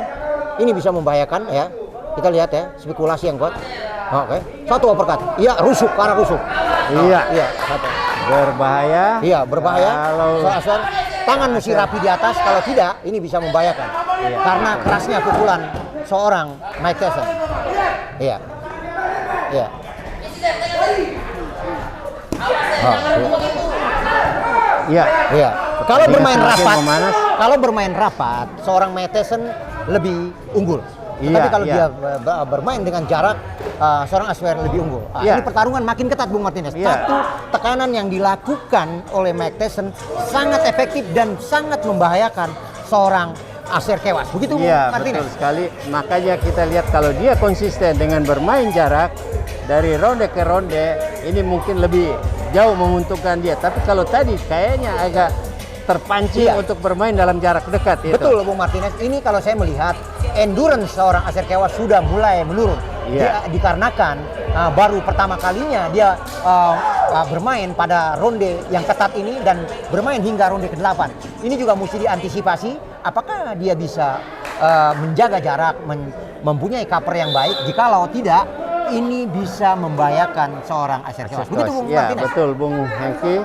Ini bisa membahayakan ya. Kita lihat ya, spekulasi yang kuat. Oke. Satu uppercut. Iya, rusuk, ke arah rusuk. Iya, satu.
Berbahaya.
Iya, berbahaya.
Kalau
Aswar, tangan mesti rapi di atas. Kalau tidak, ini bisa membahayakan.
Iya.
Karena kerasnya pukulan seorang Mike Tyson. Iya. Iya.
Iya.
Iya. Kalau
Ini
bermain
semakin
rapat,
memanas.
kalau bermain rapat, seorang Mike Tyson lebih unggul.
Iya,
Tapi kalau
iya.
dia bermain dengan jarak, seorang Aswer lebih unggul.
Iya.
Ini pertarungan makin ketat, Bung Martinez.
Iya.
Satu, tekanan yang dilakukan oleh Mike Tyson sangat efektif dan sangat membahayakan seorang Acer Kewas. Begitu, Bung
Iya,
Martinez?
betul sekali. Makanya kita lihat kalau dia konsisten dengan bermain jarak dari ronde ke ronde, ini mungkin lebih jauh menguntungkan dia. Tapi kalau tadi kayaknya agak terpancing
Iya.
untuk bermain dalam jarak dekat itu.
Betul, Bung Martinez. Ini kalau saya melihat endurance seorang Acer Kewas sudah mulai menurun.
Iya.
Dikarenakan baru pertama kalinya dia bermain pada ronde yang ketat ini dan bermain hingga ronde ke-8. Ini juga mesti diantisipasi apakah dia bisa menjaga jarak, mempunyai cover yang baik. Jikalau tidak, ini bisa membahayakan seorang Acer Kewas. Begitu, Bung
Ya,
Martinez?
betul Bung Hengki.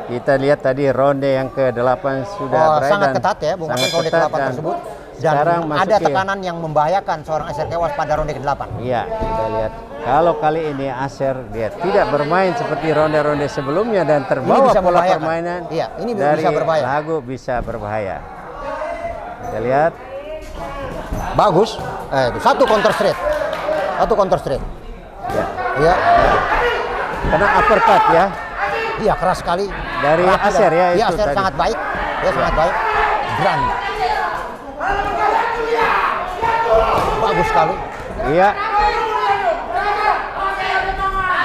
Kita lihat tadi ronde yang ke-8 sudah beredar.
Sangat ketat ya, Bung Martinez, ronde ke-8 tersebut. Dan
sekarang
ada
masuki.
tekanan yang membahayakan seorang Acer Kewas pada ronde ke-8.
Iya, kita lihat. Kalau kali ini Acer dia tidak bermain seperti ronde-ronde sebelumnya dan terbawa
bisa
pola
membahayakan.
permainan.
Iya, ini
dari
bisa berbahaya.
Lagu bisa berbahaya. Kita lihat.
Bagus. Itu satu counter straight. Satu counter straight.
Ya.
Iya.
Kena uppercut ya.
Iya, keras sekali.
Dari
Rapi
Acer
dan-
ya
Iya,
itu
Acer
tadi.
sangat baik. Dia sangat baik. Berani. sekali.
Iya.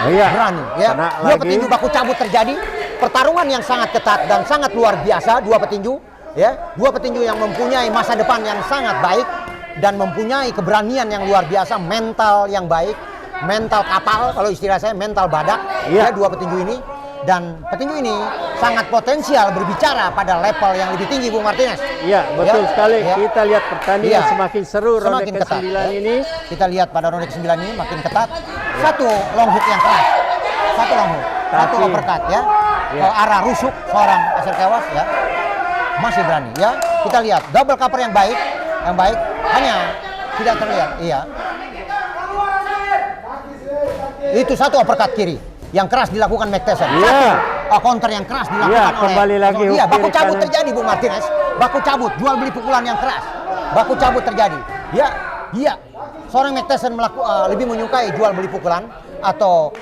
Oh iya.
Berani ya. Dua petinju baku cabut terjadi. Pertarungan yang sangat ketat dan sangat luar biasa, dua petinju ya. Dua petinju yang mempunyai masa depan yang sangat baik dan mempunyai keberanian yang luar biasa, mental yang baik, mental kapal kalau istilah saya, mental badak.
Iya.
Ya, dua petinju ini. Dan petinju ini sangat potensial berbicara pada level yang lebih tinggi, Bung Martinez.
Iya, betul
Ya,
sekali.
ya.
Kita lihat pertandingan
Iya.
semakin seru ronde
Semakin ketat,
ke-9
ya.
ini.
Kita lihat pada ronde ke-9 ini makin ketat. Satu long hook yang keras. Satu long hook. Satu
Tapi-
uppercut ya.
Ya.
Ke arah rusuk seorang Aser Kewas ya. Masih berani ya. Kita lihat double cover yang baik. Yang baik hanya tidak terlihat. Iya. Itu satu uppercut kiri yang keras dilakukan Mike Tyson.
Iya.
Satu counter yang keras dilakukan
Iya,
oleh
kembali lagi hook
Iya, baku
kiri
cabut
kanan.
terjadi, Bung Martinez. Baku cabut, jual beli pukulan yang keras. Baku cabut terjadi. Ya, iya. Seorang Mike Tyson lebih menyukai jual beli pukulan atau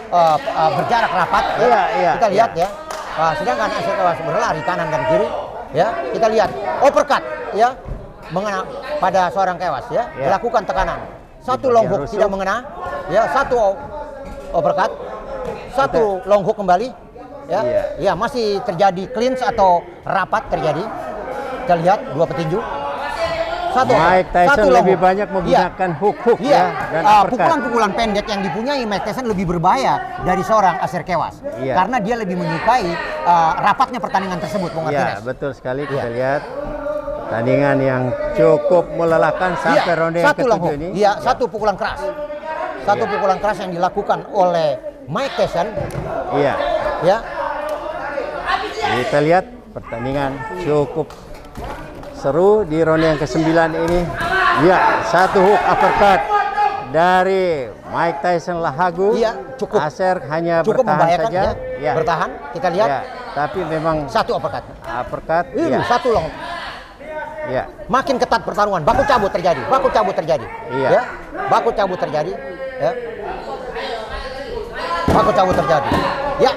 berjarak rapat. Ya.
Iya, iya,
Kita lihat
iya.
ya. Sedangkan Aser Kewas berlari kanan dan kiri. Ya, kita lihat uppercut ya mengena pada seorang Kewas ya.
Iya.
Dilakukan tekanan. Satu
Di
long
bagian
hook
rusuk.
tidak mengena. Ya, satu uppercut. Satu long hook kembali. Ya,
Iya.
ya masih terjadi clinch atau rapat terjadi. Kita lihat dua petinju. Satu
Mike Tyson
satu long
lebih
hook.
banyak menggunakan hook-hook
Iya.
ya dan uppercut.
Pukulan-pukulan pendek yang dipunyai Mike Tyson lebih berbahaya dari seorang Aser Kewas.
Iya.
Karena dia lebih menyukai rapatnya pertandingan tersebut, Bung
Iya,
Martinez.
betul sekali. Kita
Iya.
lihat pertandingan yang cukup melelahkan sampai ronde yang
satu long
ke-7
hook.
ini.
Iya, satu pukulan keras. Satu
Iya.
pukulan keras yang dilakukan oleh Mike Tyson.
Iya.
Ya,
Kita lihat pertandingan cukup seru di ronde yang ke-9 ini. Ya, satu hook uppercut dari Mike Tyson Lahagu.
Iya, cukup.
Aser hanya
cukup
bertahan
membahayakan
saja.
ya. Bertahan. Kita lihat
Ya, tapi memang
satu uppercut.
uppercut.
Ini
Ya,
satu long.
ya.
Makin ketat pertarungan, baku cabut terjadi, baku cabut terjadi.
Iya.
Ya, baku cabut terjadi. Ya. Baku cabut terjadi. Ya,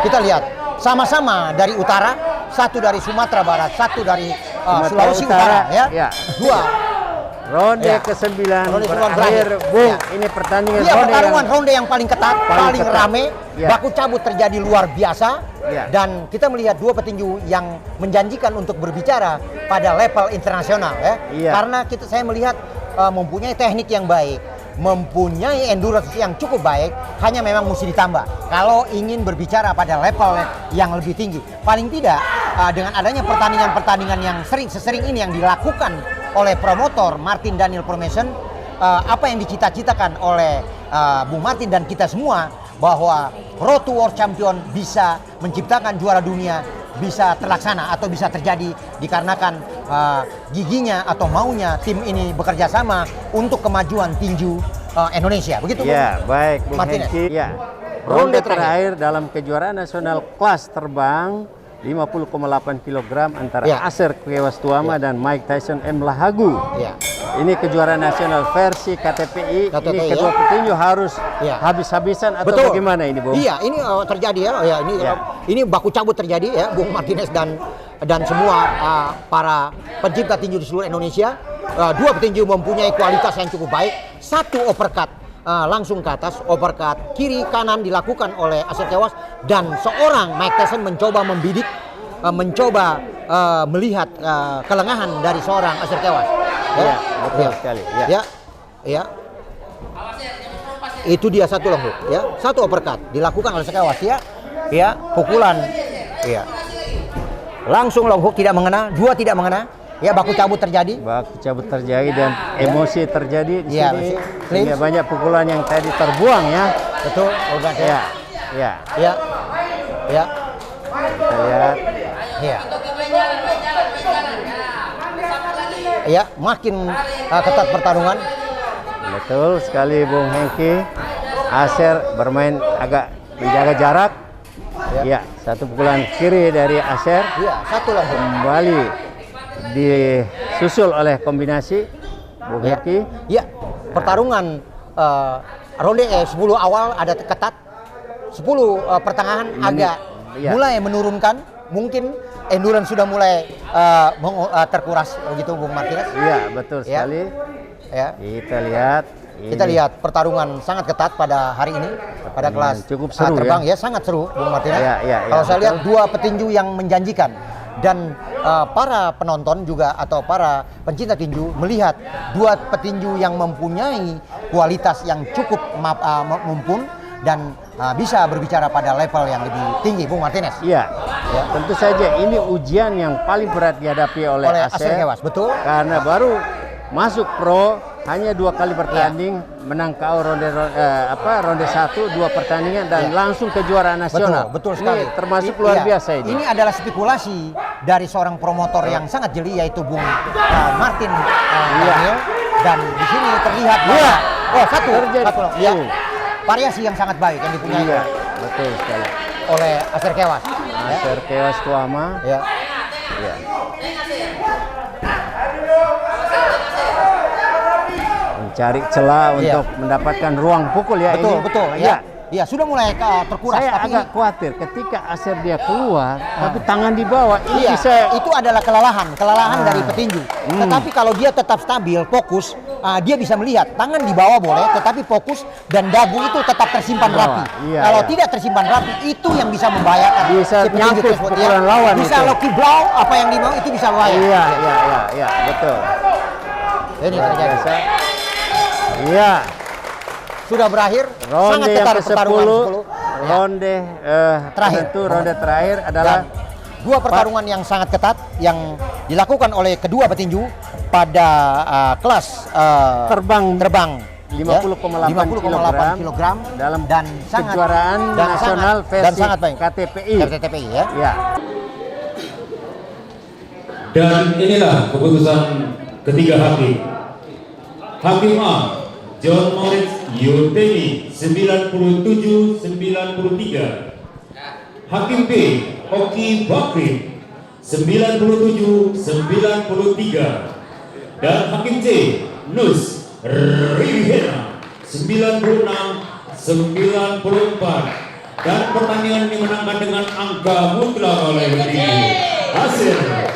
kita lihat sama-sama dari utara, satu dari Sumatera Barat, satu dari
Sumatera
Sulawesi
Utara,
Utara, ya.
ya.
Dua.
Ronde
Ya.
ke-9
Ronde ke-9
berakhir,
berakhir.
Bung.
Ya.
Ini pertandingan
Iya,
ronde
pertarungan
yang
ronde yang paling ketat, paling
ketat.
rame,
Ya.
baku cabut terjadi luar biasa.
Ya.
Dan kita melihat dua petinju yang menjanjikan untuk berbicara pada level internasional ya.
Iya.
Karena saya melihat mempunyai teknik yang baik, mempunyai endurance yang cukup baik, hanya memang mesti ditambah kalau ingin berbicara pada level yang lebih tinggi. Paling tidak dengan adanya pertandingan-pertandingan yang sesering ini yang dilakukan oleh promotor Martin Daniel Promotion, apa yang dicita-citakan oleh Bung Martin dan kita semua, bahwa Road to World Champion bisa menciptakan juara dunia bisa terlaksana atau bisa terjadi dikarenakan giginya atau maunya tim ini bekerja sama untuk kemajuan tinju Indonesia. Begitu,
Ya,
Bung
baik Bung
Martinez.
Hengki. Ya.
Ronde
Ronde terakhir dalam kejuaraan nasional kelas terbang 50,8 kg antara
Ya.
Aser Kewas Tuama dan Mike Tyson M Lahagu.
Ya.
Ini kejuaraan nasional versi KTPI.
KTPI,
Ini
ya.
kedua petinju harus
Ya.
habis-habisan atau
Betul.
bagaimana ini, Bung?
Iya, ini terjadi ya. Ya,
Ya.
ini baku cabut terjadi ya, Bung Martinez dan semua para pencipta tinju di seluruh Indonesia. Dua petinju mempunyai kualitas yang cukup baik. Satu uppercut langsung ke atas, uppercut kiri kanan dilakukan oleh Aser Kewas, dan seorang Mike Tyson mencoba membidik, mencoba melihat kelengahan dari seorang Aser Kewas.
Ya, betul sekali. Ya.
Ya, ya. Itu dia satu long hook, ya, satu uppercut dilakukan oleh Kewas, ya, ya, pukulan, ya, langsung long hook tidak mengena, dua tidak mengena, ya, baku cabut terjadi,
Baku cabut terjadi dan emosi terjadi di
Ya,
sini.
clinch.
Sehingga banyak pukulan yang tadi terbuang ya.
betul, Olga,
Ya, ya.
ya, ya,
Kita lihat.
ya, ya, makin ketat pertarungan,
Betul sekali Bung Hengki. Aser bermain agak menjaga jarak. Ya, satu pukulan kiri dari Aser
ya, satu long hook,
kembali disusul oleh kombinasi Bung
ya,
Hengki.
ya, pertarungan ronde 10 awal ada ketat, 10 pertengahan agak
ya.
mulai menurunkan, mungkin endurance sudah mulai terkuras begitu, Bung Martinez.
Iya, betul
Ya.
sekali.
ya.
Kita lihat
Lihat pertarungan sangat ketat pada hari ini pada kelas
cukup seru
terbang ya, sangat seru Bung Martinez.
Ya,
Kalau saya
betul.
lihat dua petinju yang menjanjikan dan para penonton juga atau para pencinta tinju melihat dua petinju yang mempunyai kualitas yang cukup mumpun dan bisa berbicara pada level yang lebih tinggi, Bung Martinez.
Iya, ya, tentu saja ini ujian yang paling berat dihadapi oleh
Aser Kewas, betul.
Karena baru masuk pro hanya 2 kali bertanding, menang KO ronde 1 2 pertandingan dan langsung kejuaraan nasional.
Betul sekali.
Ini termasuk luar biasa ini.
Ini adalah spekulasi dari seorang promotor yang sangat jeli yaitu Bung Martin Daniel, dan di sini terlihat bahwa satu variasi yang sangat baik yang dipunyai
betul sekali
oleh Aser Kewas.
Aser Kewas Tuama.
Ya.
Ya. Mencari celah untuk mendapatkan ruang pukul ya.
Betul. Ya, sudah mulai terkuras.
Saya
tapi
agak khawatir ketika Aser dia keluar, tapi tangan di bawah ini bisa.
Itu adalah kelelahan dari petinju. Tetapi kalau dia tetap stabil, fokus, dia bisa melihat tangan di bawah boleh, tetapi fokus dan dagu itu tetap tersimpan rapi. Kalau tidak tersimpan rapi, itu yang bisa membahayakan.
Bisa
si petinju
nyangkut
tersebut,
pukulan lawan.
Bisa Loki blow, apa yang dimau itu bisa bahaya.
Iya, betul.
Ini terjadi.
Iya.
Sudah berakhir,
Ronde
sangat
yang
ketat
ke-10,
pertarungan 10.
ronde
terakhir.
tentu ronde terakhir adalah
dua pertarungan yang sangat ketat yang dilakukan oleh kedua petinju pada kelas terbang
50,8 kg dalam
dan sangat
kejuaraan nasional versi KTPI.
Ya. Dan inilah keputusan ketiga hakim. Hakim A, John Moritz Yoteni 97-93. Hakim B, Oki Bakri 97-93. Dan Hakim C, Nus Rihena 96-94. Dan pertandingan dimenangkan dengan angka mutlak oleh petinju Aser.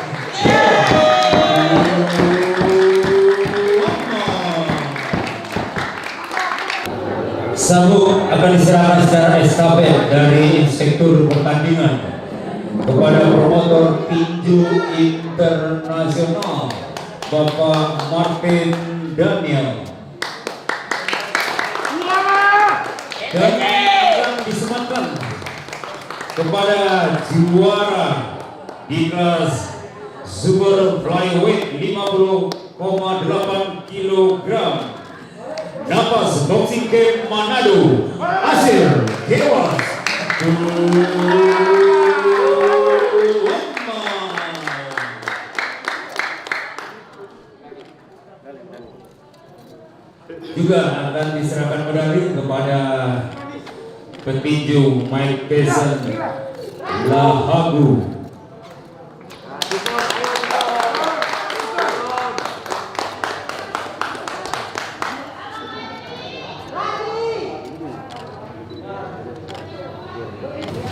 Sabuk akan diserahkan secara estafet dari inspektur pertandingan kepada promotor tinju internasional Bapak Martin Daniel, dan akan disematkan kepada juara di kelas super flyweight 50,8 kg Nafas Boxing Camp Manado, Aser Kewas. Juga akan diserahkan medali kepada petinju Mike Tyson Lahagu.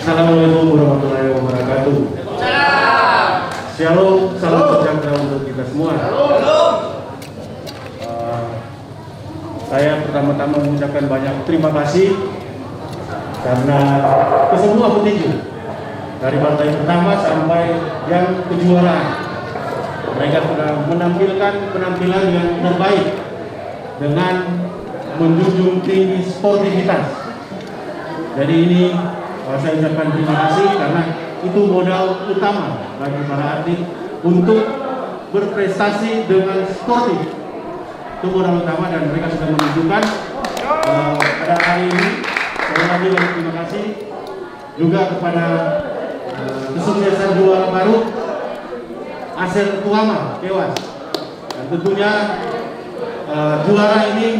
Assalamualaikum warahmatullahi wabarakatuh. Shalom, salam sejahtera untuk kita semua. Saya pertama-tama mengucapkan banyak terima kasih karena ke semua petinju dari partai pertama sampai yang kejuaraan. Mereka sudah menampilkan penampilan yang terbaik dengan menjunjung tinggi sportivitas. Jadi ini saya ucapkan terima kasih karena itu modal utama bagi para atlet untuk berprestasi dengan sportif. Itu modal utama dan mereka sudah menunjukkan pada hari ini. Sekali lagi banyak terima kasih juga kepada kesuksesan juara baru Aser Tuama Kewas. Dan tentunya juara ini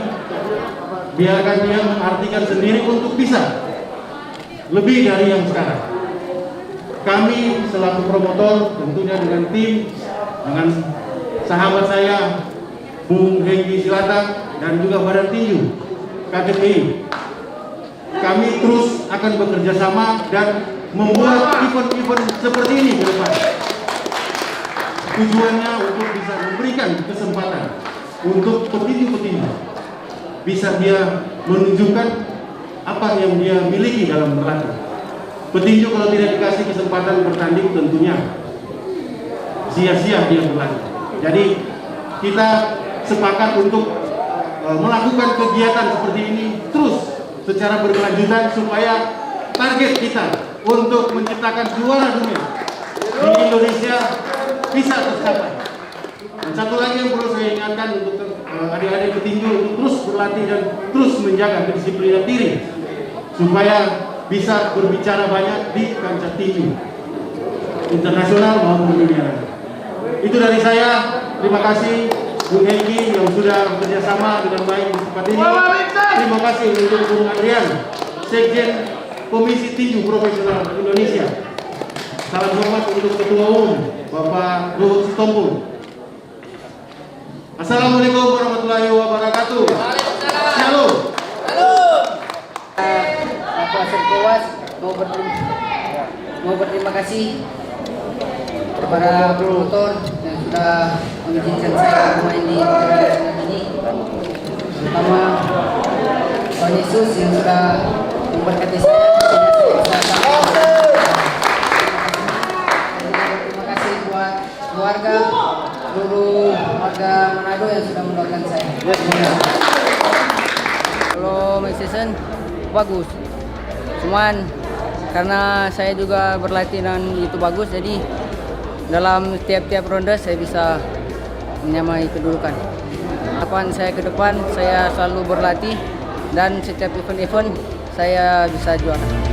biarkan dia mengartikan sendiri untuk bisa lebih dari yang sekarang. Kami selaku promotor tentunya dengan tim, dengan sahabat saya Bung Hengki Silata dan juga Badan Tinju KTPI, kami terus akan bekerja sama dan membuat event-event seperti ini ke depan. Tujuannya untuk bisa memberikan kesempatan untuk petinju-petinju bisa dia menunjukkan apa yang dia miliki dalam berlatih. Petinju kalau tidak dikasih kesempatan bertanding tentunya sia-sia dia berlatih. Jadi kita sepakat untuk melakukan kegiatan seperti ini terus secara berkelanjutan supaya target kita untuk menciptakan juara dunia di Indonesia bisa tercapai. Dan satu lagi yang perlu saya ingatkan untuk adik-adik petinju untuk terus berlatih dan terus menjaga kedisiplinan diri supaya bisa berbicara banyak di kancah tinju internasional maupun dunia. Itu dari saya. Terima kasih Bung Hengki yang sudah bekerjasama dengan baik di tempat ini. Terima kasih untuk Bung Adrian, Sekjen Komisi Tinju Profesional Indonesia. Salam hormat untuk Ketua Umum Bapak Luhut Sitompul. Assalamualaikum warahmatullahi wabarakatuh. Shalom.
Aku Asep Kewas mau berterima kasih kepada promotor yang sudah mengizinkan saya bermain di pertandingan ini, terutama Tuhan Yesus yang sudah memberkati saya sehingga saya bisa sampai. Terima kasih buat keluarga, seluruh warga Manado yang sudah mendoakan saya. Kalau main season bagus, cuman karena saya juga berlatih dan itu bagus, jadi dalam tiap-tiap ronde saya bisa menyamai kedudukan. Harapan saya ke depan, saya selalu berlatih dan setiap event-event saya bisa juara.